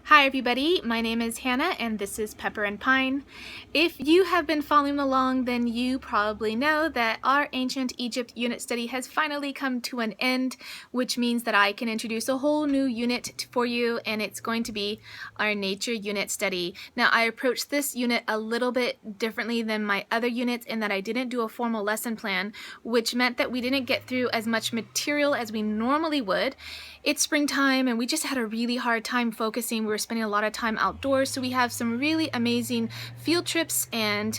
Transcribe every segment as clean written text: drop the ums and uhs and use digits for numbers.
Hi everybody, my name is Hannah and this is Pepper and Pine. If you have been following along, then you probably know that our Ancient Egypt unit study has finally come to an end, which means that I can introduce a whole new unit for you, and it's going to be our nature unit study. Now, I approached this unit a little bit differently than my other units in that I didn't do a formal lesson plan, which meant that we didn't get through as much material as we normally would. It's springtime and we just had a really hard time focusing. We were spending a lot of time outdoors, so we have some really amazing field trips and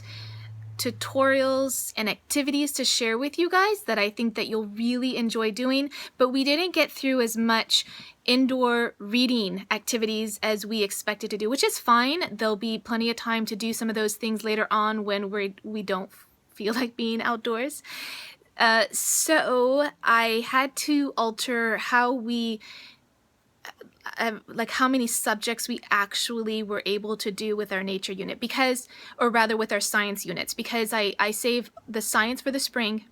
tutorials and activities to share with you guys that I think that you'll really enjoy doing, but we didn't get through as much indoor reading activities as we expected to do, which is fine. There'll be plenty of time to do some of those things later on when we don't feel like being outdoors. So I had to alter how we like how many subjects we actually were able to do with our nature unit, because, or rather with our science units, because I saved the science for the spring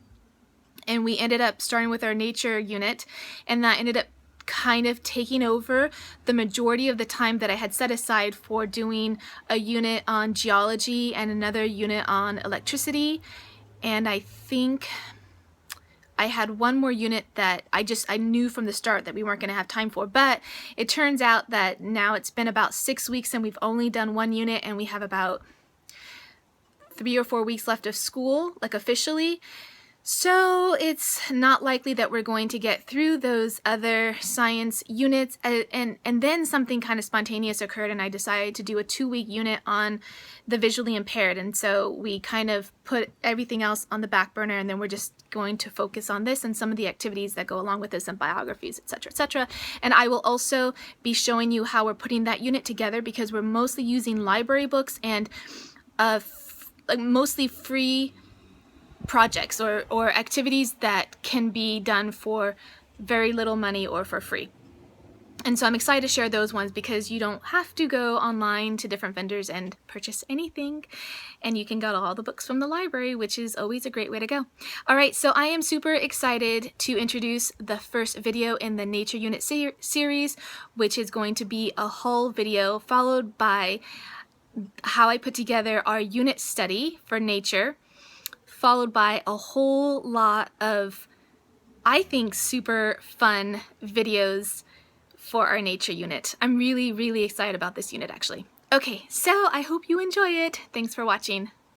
and we ended up starting with our nature unit, and that ended up kind of taking over the majority of the time that I had set aside for doing a unit on geology and another unit on electricity. And I think I had one more unit that I knew from the start that we weren't going to have time for, but it turns out that now it's been about 6 weeks and we've only done one unit, and we have about 3 or 4 weeks left of school, like officially. So it's not likely that we're going to get through those other science units, and then something kind of spontaneous occurred and I decided to do a 2-week unit on the visually impaired, and so we kind of put everything else on the back burner, and then we're just going to focus on this and some of the activities that go along with this and biographies, etc., etc. And I will also be showing you how we're putting that unit together, because we're mostly using library books and like mostly free projects or activities that can be done for very little money or for free. And so I'm excited to share those ones because you don't have to go online to different vendors and purchase anything, and you can get all the books from the library, which is always a great way to go. Alright, so I am super excited to introduce the first video in the Nature Unit series, which is going to be a haul video followed by how I put together our unit study for nature, followed by a whole lot of, I think, super fun videos for our nature unit. I'm really, really excited about this unit, actually. Okay, so I hope you enjoy it. Thanks for watching.